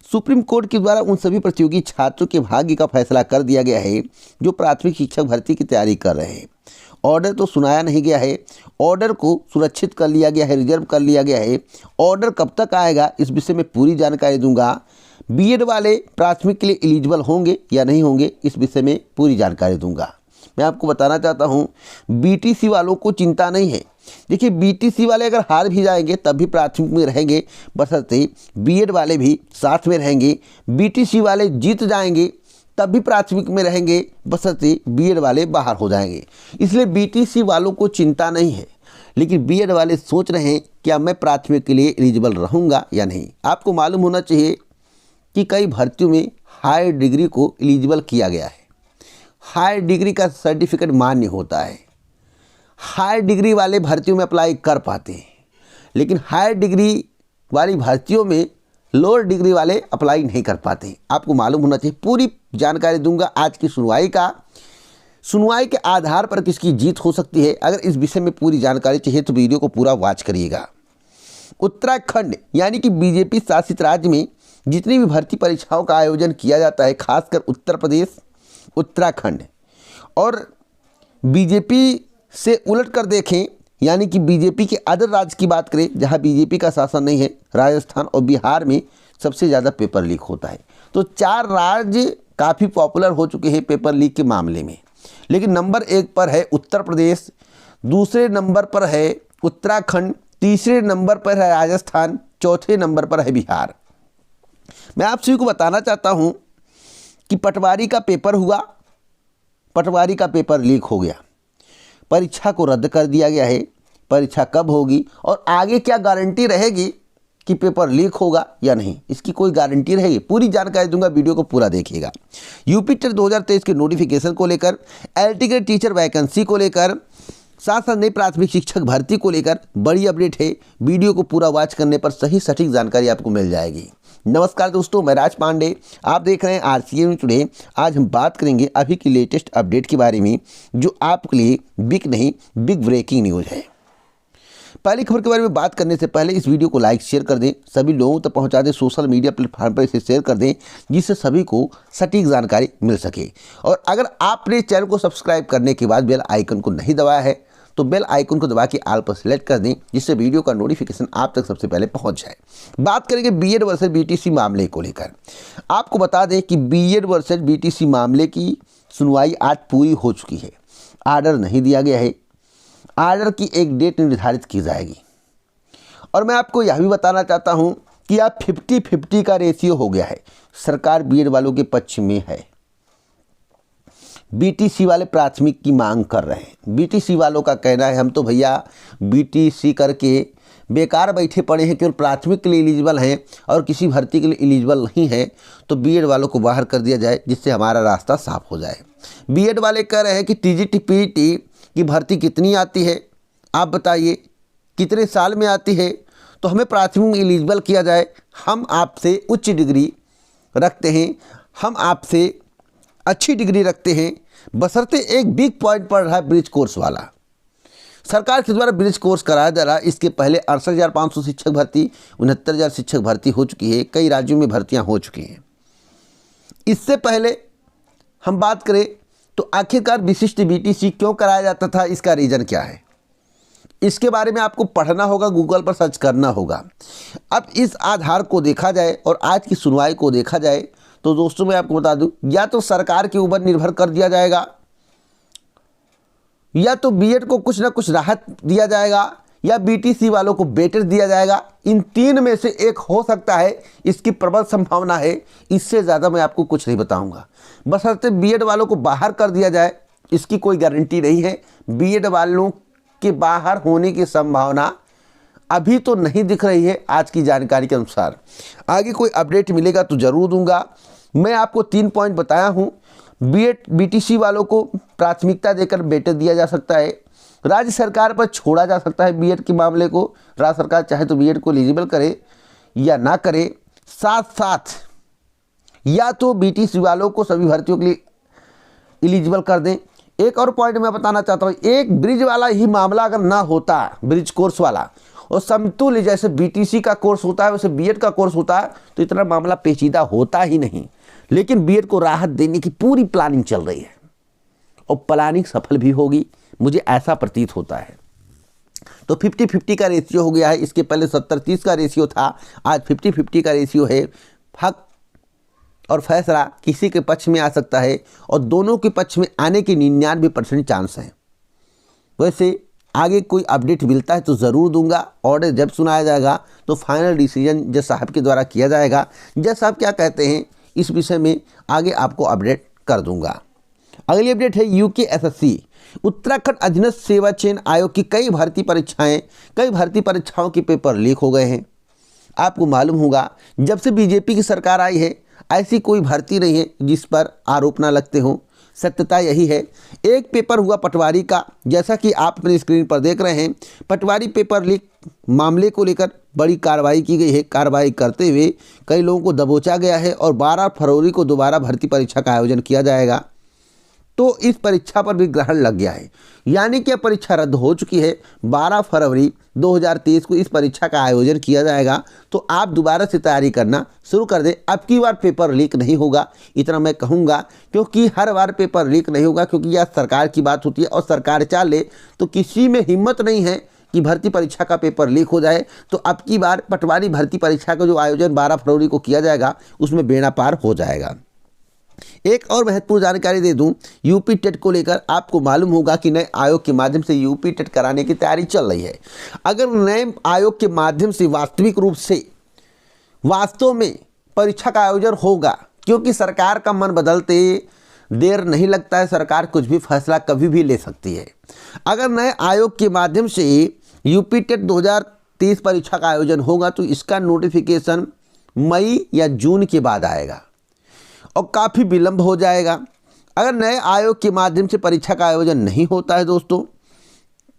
Supreme court के द्वारा उन सभी प्रतियोगी छात्रों के भाग्य का फैसला कर दिया गया है जो प्राथमिक शिक्षक भर्ती की तैयारी कर रहे हैं। ऑर्डर तो सुनाया नहीं गया है, ऑर्डर को सुरक्षित कर लिया गया है, रिजर्व कर लिया गया है। ऑर्डर कब तक आएगा इस विषय में पूरी जानकारी दूंगा। बीएड वाले प्राथमिक के लिए एलिजिबल होंगे या नहीं होंगे इस विषय में पूरी जानकारी दूंगा। मैं आपको बताना चाहता हूं, बीटीसी वालों को चिंता नहीं है। देखिए, बीटीसी वाले अगर हार भी जाएंगे तब भी प्राथमिक में रहेंगे, बशर्ते बीएड वाले भी साथ में रहेंगे। बीटीसी वाले जीत जाएंगे तब भी प्राथमिक में रहेंगे, बशर्ते बीएड वाले बाहर हो जाएंगे। इसलिए बीटीसी वालों को चिंता नहीं है, लेकिन बीएड वाले सोच रहे हैं क्या मैं प्राथमिक के लिए एलिजिबल रहूँगा या नहीं। आपको मालूम होना चाहिए कि कई भर्तियों में हायर डिग्री को एलिजिबल किया गया है। हायर डिग्री का सर्टिफिकेट मान्य होता है। हायर डिग्री वाले भर्तियों में अप्लाई कर पाते हैं, लेकिन हायर डिग्री वाली भर्तियों में लोअर डिग्री वाले अप्लाई नहीं कर पाते। आपको मालूम होना चाहिए। पूरी जानकारी दूंगा आज की सुनवाई के आधार पर किसकी जीत हो सकती है। अगर इस विषय में पूरी जानकारी चाहिए तो वीडियो को पूरा वॉच करिएगा। उत्तराखंड यानी कि बीजेपी शासित राज्य में जितनी भी भर्ती परीक्षाओं का आयोजन किया जाता है, खासकर उत्तर प्रदेश, उत्तराखंड और बीजेपी से उलट कर देखें यानी कि बीजेपी के अदर राज्य की बात करें जहां बीजेपी का शासन नहीं है, राजस्थान और बिहार में सबसे ज़्यादा पेपर लीक होता है। तो 4 राज्य काफ़ी पॉपुलर हो चुके हैं पेपर लीक के मामले में, लेकिन नंबर 1 पर है उत्तर प्रदेश, दूसरे नंबर पर है उत्तराखंड, तीसरे नंबर पर है राजस्थान, चौथे नंबर पर है बिहार। मैं आप सभी को बताना चाहता हूं कि पटवारी का पेपर हुआ, पटवारी का पेपर लीक हो गया, परीक्षा को रद्द कर दिया गया है। परीक्षा कब होगी और आगे क्या गारंटी रहेगी कि पेपर लीक होगा या नहीं, इसकी कोई गारंटी रहेगी। पूरी जानकारी दूंगा, वीडियो को पूरा देखिएगा। यूपी टेट 2023 के नोटिफिकेशन को लेकर, एलटी के टीचर वैकेंसी को लेकर, साथ साथ नई प्राथमिक शिक्षक भर्ती को लेकर बड़ी अपडेट है। वीडियो को पूरा वॉच करने पर सही सटीक जानकारी आपको मिल जाएगी। नमस्कार दोस्तों, मैं राज पांडे, आप देख रहे हैं आरसीएम टुडे। आज हम बात करेंगे अभी की लेटेस्ट अपडेट के बारे में जो आपके लिए बिग नहीं बिग ब्रेकिंग न्यूज़ है। पहली खबर के बारे में बात करने से पहले इस वीडियो को लाइक शेयर कर दें, सभी लोगों तक पहुंचा दें, सोशल मीडिया प्लेटफॉर्म पर इसे शेयर कर दें जिससे सभी को सटीक जानकारी मिल सके। और अगर आपने चैनल को सब्सक्राइब करने के बाद बेल आइकन को नहीं दबाया है तो बेल आइकन को दबा के ऑल पर सेलेक्ट कर दें जिससे वीडियो का नोटिफिकेशन आप तक सबसे पहले पहुंच जाए। बात करेंगे बीएड वर्सेस बीटीसी मामले को लेकर। आपको बता दें कि बीएड वर्सेस बीटीसी मामले की सुनवाई आज पूरी हो चुकी है। आर्डर नहीं दिया गया है, आर्डर की एक डेट निर्धारित की जाएगी। और मैं आपको यह भी बताना चाहता हूं कि अब 50-50 का रेशियो हो गया है। सरकार बीएड वालों के पक्ष में है, बीटीसी वाले प्राथमिक की मांग कर रहे हैं। बीटीसी वालों का कहना है हम तो भैया बीटीसी करके बेकार बैठे पड़े हैं, केवल प्राथमिक के लिए एलिजिबल हैं और किसी भर्ती के लिए एलिजिबल नहीं है, तो बीएड वालों को बाहर कर दिया जाए जिससे हमारा रास्ता साफ हो जाए। बीएड वाले कह रहे हैं कि टीजीटी पीटी की भर्ती कितनी आती है, आप बताइए कितने साल में आती है, तो हमें प्राथमिक में एलिजिबल किया जाए। हम आपसे उच्च डिग्री रखते हैं, हम आपसे अच्छी डिग्री रखते हैं, बशर्ते एक बिग पॉइंट पड़ रहा है ब्रिज कोर्स वाला। सरकार के द्वारा ब्रिज कोर्स कराया जा रहा है। इसके पहले 68,500 शिक्षक भर्ती, 69,000 शिक्षक भर्ती हो चुकी है। कई राज्यों में भर्तियां हो चुकी हैं। इससे पहले हम बात करें तो आखिरकार विशिष्ट बीटीसी क्यों कराया जाता था, इसका रीज़न क्या है, इसके बारे में आपको पढ़ना होगा, गूगल पर सर्च करना होगा। अब इस आधार को देखा जाए और आज की सुनवाई को देखा जाए तो दोस्तों मैं आपको बता दूं, या तो सरकार के ऊपर निर्भर कर दिया जाएगा, या तो बीएड को कुछ ना कुछ राहत दिया जाएगा, या बीटीसी वालों को बेटर दिया जाएगा। इन 3 में से एक हो सकता है, इसकी प्रबल संभावना है। इससे ज़्यादा मैं आपको कुछ नहीं बताऊंगा। बशर्ते बीएड वालों को बाहर कर दिया जाए, इसकी कोई गारंटी नहीं है। बीएड वालों के बाहर होने की संभावना अभी तो नहीं दिख रही है आज की जानकारी के अनुसार। आगे कोई अपडेट मिलेगा तो ज़रूर दूंगा। मैं आपको 3 पॉइंट बताया हूं। बीएड बीटीसी वालों को प्राथमिकता देकर बेटर दिया जा सकता है, राज्य सरकार पर छोड़ा जा सकता है बीएड के मामले को। राज्य सरकार चाहे तो बीएड को एलिजिबल करे या ना करे, साथ साथ या तो बीटीसी वालों को सभी भर्तियों के लिए एलिजिबल कर दें। एक और पॉइंट मैं बताना चाहता हूँ, एक ब्रिज वाला ही मामला अगर ना होता, ब्रिज कोर्स वाला और समतुल्य जैसे बीटीसी का कोर्स होता है वैसे बीएड का कोर्स होता है तो इतना मामला पेचीदा होता ही नहीं। लेकिन बीएड को राहत देने की पूरी प्लानिंग चल रही है और प्लानिंग सफल भी होगी, मुझे ऐसा प्रतीत होता है। तो 50-50 का रेशियो हो गया है। इसके पहले 70-30 का रेशियो था, आज 50-50 का रेशियो है। हक और फैसला किसी के पक्ष में आ सकता है और दोनों के पक्ष में आने के 99% चांस हैं। वैसे आगे कोई अपडेट मिलता है तो ज़रूर दूंगा। ऑर्डर जब सुनाया जाएगा तो फाइनल डिसीजन जज साहब के द्वारा किया जाएगा। जज साहब क्या कहते हैं इस विषय में आगे आपको अपडेट कर दूंगा। अगली अपडेट है यूके एसएससी उत्तराखंड अधीनस्थ सेवा चयन आयोग की कई भर्ती परीक्षाओं के पेपर लीक हो गए हैं। आपको मालूम होगा जब से बीजेपी की सरकार आई है ऐसी कोई भर्ती नहीं है जिस पर आरोप ना लगते हों। सत्यता यही है। एक पेपर हुआ पटवारी का, जैसा कि आप अपनी स्क्रीन पर देख रहे हैं। पटवारी पेपर लीक मामले को लेकर बड़ी कार्रवाई की गई है। कार्रवाई करते हुए कई लोगों को दबोचा गया है और 12 फरवरी को दोबारा भर्ती परीक्षा का आयोजन किया जाएगा। तो इस परीक्षा पर भी ग्रहण लग गया है, यानी कि परीक्षा रद्द हो चुकी है। 12 फरवरी 2023 को इस परीक्षा का आयोजन किया जाएगा। तो आप दोबारा से तैयारी करना शुरू कर दें। अब की बार पेपर लीक नहीं होगा, इतना मैं कहूँगा, क्योंकि हर बार पेपर लीक नहीं होगा, क्योंकि यह सरकार की बात होती है और सरकार चाहे तो किसी में हिम्मत नहीं है कि भर्ती परीक्षा का पेपर लीक हो जाए। तो अब की बार पटवारी भर्ती परीक्षा का जो आयोजन 12 फरवरी को किया जाएगा उसमें बेड़ा पार हो जाएगा। एक और महत्वपूर्ण जानकारी दे दूं, यूपी टेट को लेकर आपको मालूम होगा कि नए आयोग के माध्यम से यूपी टेट कराने की तैयारी चल रही है। अगर नए आयोग के माध्यम से वास्तविक रूप से वास्तव में परीक्षा का आयोजन होगा, क्योंकि सरकार का मन बदलते देर नहीं लगता है, सरकार कुछ भी फैसला कभी भी ले सकती है। अगर नए आयोग के माध्यम से यूपी टेट 2023 परीक्षा का आयोजन होगा तो इसका नोटिफिकेशन मई या जून के बाद आएगा और काफ़ी विलंब हो जाएगा। अगर नए आयोग के माध्यम से परीक्षा का आयोजन नहीं होता है दोस्तों,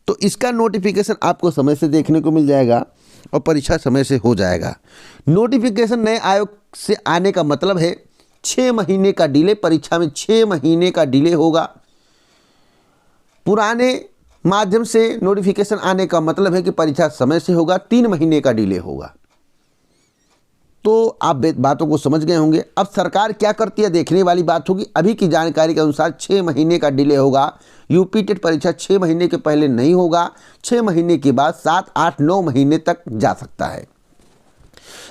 तो इसका नोटिफिकेशन आपको समय से देखने को मिल जाएगा और परीक्षा समय से हो जाएगा। नोटिफिकेशन नए आयोग से आने का मतलब है 6 महीने का डिले, परीक्षा में 6 महीने का डिले होगा। पुराने माध्यम से नोटिफिकेशन आने का मतलब है कि परीक्षा समय से होगा, 3 महीने का डिले होगा। तो आप बातों को समझ गए होंगे। अब सरकार क्या करती है देखने वाली बात होगी। अभी की जानकारी के अनुसार 6 महीने का डिले होगा। यूपी टेट परीक्षा 6 महीने के पहले नहीं होगा, 6 महीने के बाद 7, 8, 9 महीने तक जा सकता है।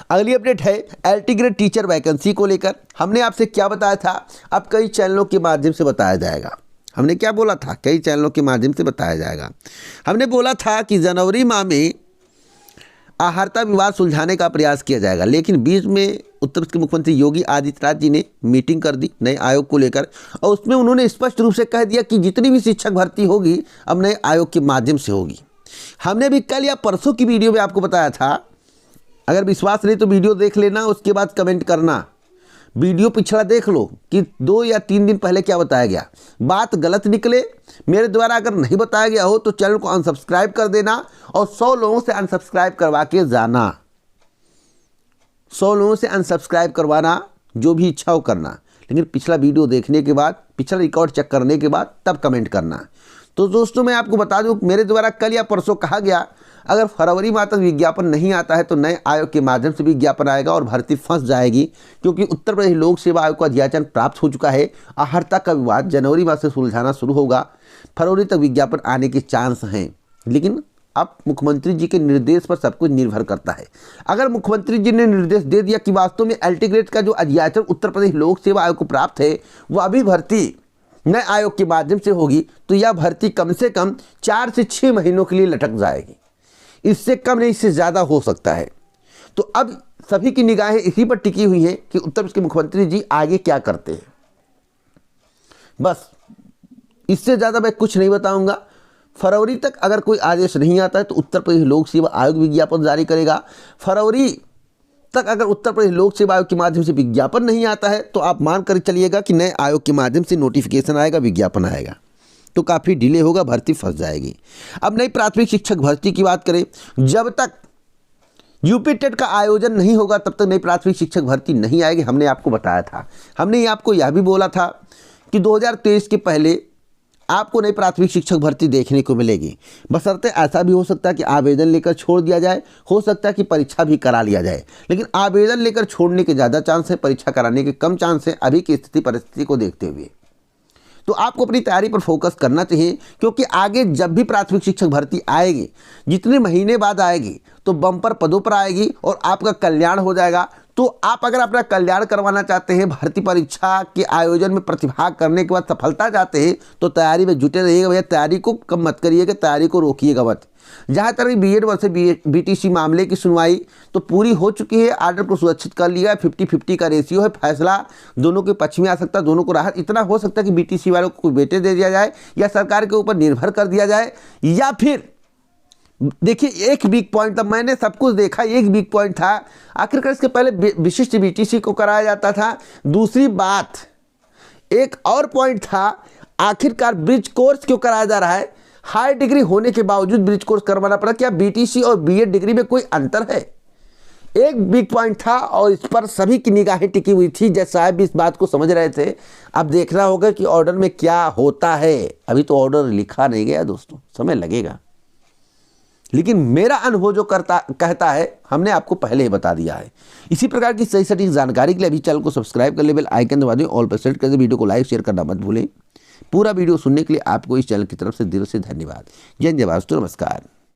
अगली अपडेट है एलटी ग्रेड टीचर वैकेंसी को लेकर। हमने आपसे क्या बताया था, अब कई चैनलों के माध्यम से बताया जाएगा। हमने क्या बोला था, कई चैनलों के माध्यम से बताया जाएगा। हमने बोला था कि जनवरी माह में आहारता विवाद सुलझाने का प्रयास किया जाएगा, लेकिन बीच में उत्तर प्रदेश के मुख्यमंत्री योगी आदित्यनाथ जी ने मीटिंग कर दी नए आयोग को लेकर और उसमें उन्होंने स्पष्ट रूप से कह दिया कि जितनी भी शिक्षक भर्ती होगी अब नए आयोग के माध्यम से होगी। हमने भी कल या परसों की वीडियो में आपको बताया था। अगर विश्वास नहीं तो वीडियो देख लेना, उसके बाद कमेंट करना। वीडियो पिछला देख लो कि 2 या 3 दिन पहले क्या बताया गया। बात गलत निकले मेरे द्वारा अगर नहीं बताया गया हो तो चैनल को अनसब्सक्राइब कर देना और 100 लोगों से अनसब्सक्राइब करवा के जाना। 100 लोगों से अनसब्सक्राइब करवाना, जो भी इच्छा हो करना, लेकिन पिछला वीडियो देखने के बाद, पिछला रिकॉर्ड चेक करने के बाद तब कमेंट करना। तो दोस्तों मैं आपको बता दूं, मेरे द्वारा कल या परसों कहा गया अगर फरवरी माह तक विज्ञापन नहीं आता है तो नए आयोग के माध्यम से विज्ञापन आएगा और भर्ती फंस जाएगी, क्योंकि उत्तर प्रदेश लोक सेवा आयोग को अध्याचन प्राप्त हो चुका है। आहारता का विवाद जनवरी माह से सुलझाना शुरू होगा, फरवरी तक विज्ञापन आने के चांस हैं। लेकिन अब मुख्यमंत्री जी के निर्देश पर सब कुछ निर्भर करता है। अगर मुख्यमंत्री जी ने निर्देश दे दिया कि वास्तव में एलटी ग्रेड का जो अध्याचन उत्तर प्रदेश लोक सेवा आयोग को प्राप्त है वह अभी भर्ती नए आयोग के माध्यम से होगी, तो यह भर्ती कम से कम 4 से 6 महीनों के लिए लटक जाएगी। इससे कम नहीं, इससे ज़्यादा हो सकता है। तो अब सभी की निगाहें इसी पर टिकी हुई हैं कि उत्तर प्रदेश के मुख्यमंत्री जी आगे क्या करते हैं। बस इससे ज़्यादा मैं कुछ नहीं बताऊंगा। फरवरी तक अगर कोई आदेश नहीं आता है तो उत्तर प्रदेश लोक सेवा आयोग विज्ञापन जारी करेगा। फरवरी तक अगर उत्तर प्रदेश लोक सेवा आयोग के माध्यम से विज्ञापन नहीं आता है तो आप मान कर चलिएगा कि नए आयोग के माध्यम से नोटिफिकेशन आएगा, विज्ञापन आएगा, तो काफ़ी डिले होगा, भर्ती फंस जाएगी। अब नई प्राथमिक शिक्षक भर्ती की बात करें, जब तक यूपी टेट का आयोजन नहीं होगा तब तक नई प्राथमिक शिक्षक भर्ती नहीं आएगी। हमने आपको बताया था, हमने आपको यह भी बोला था कि 2023 के पहले आपको नई प्राथमिक शिक्षक भर्ती देखने को मिलेगी। बशर्ते ऐसा भी हो सकता है कि आवेदन लेकर छोड़ दिया जाए, हो सकता है कि परीक्षा भी करा लिया जाए, लेकिन आवेदन लेकर छोड़ने के ज़्यादा चांस है, परीक्षा कराने के कम चांस है अभी की स्थिति परिस्थिति को देखते हुए। तो आपको अपनी तैयारी पर फोकस करना चाहिए, क्योंकि आगे जब भी प्राथमिक शिक्षक भर्ती आएगी, जितने महीने बाद आएगी, तो बम्पर पदों पर आएगी और आपका कल्याण हो जाएगा। तो आप अगर अपना कल्याण करवाना चाहते हैं, भर्ती परीक्षा के आयोजन में प्रतिभाग करने के बाद सफलता चाहते हैं, तो तैयारी में जुटे रहिएगा भैया। तैयारी को कम मत करिएगा, तैयारी को रोकिएगा मत। जहाँ तक बीएड वर्सेस बीटीसी मामले की सुनवाई तो पूरी हो चुकी है, आर्डर को सुरक्षित कर लिया है, 50-50 का रेशियो है, फैसला दोनों के पक्ष में आ सकता है, दोनों को राहत इतना हो सकता है कि बीटीसी वालों को बेटे दे दिया जाए या सरकार के ऊपर निर्भर कर दिया जाए। या फिर देखिए, एक वीक पॉइंट था, मैंने सब कुछ देखा, एक वीक पॉइंट था, आखिरकार इसके पहले विशिष्ट बीटीसी को कराया जाता था। दूसरी बात, एक और पॉइंट था, आखिरकार ब्रिज कोर्स क्यों कराया जा रहा है? हाई डिग्री होने के बावजूद ब्रिज कोर्स करवाना पड़ा। क्या बीटीसी और बीएड डिग्री में कोई अंतर है? एक बिग पॉइंट था और इस पर सभी की निगाहें टिकी हुई थी। जज साहब भी इस बात को समझ रहे थे। अब देखना होगा कि ऑर्डर में क्या होता है। अभी तो ऑर्डर लिखा नहीं गया दोस्तों, समय लगेगा, लेकिन मेरा अनुभव जो कहता है, हमने आपको पहले ही बता दिया है। इसी प्रकार की सही सटीक जानकारी के लिए अभी चैनल को सब्सक्राइब कर ले, बेल आइकन दबा दें, ऑल पर सेट कर दें, वीडियो को लाइक शेयर करना मत भूलें। पूरा वीडियो सुनने के लिए आपको इस चैनल की तरफ से दिल से धन्यवाद। जय हिंद, जय भारत, नमस्कार।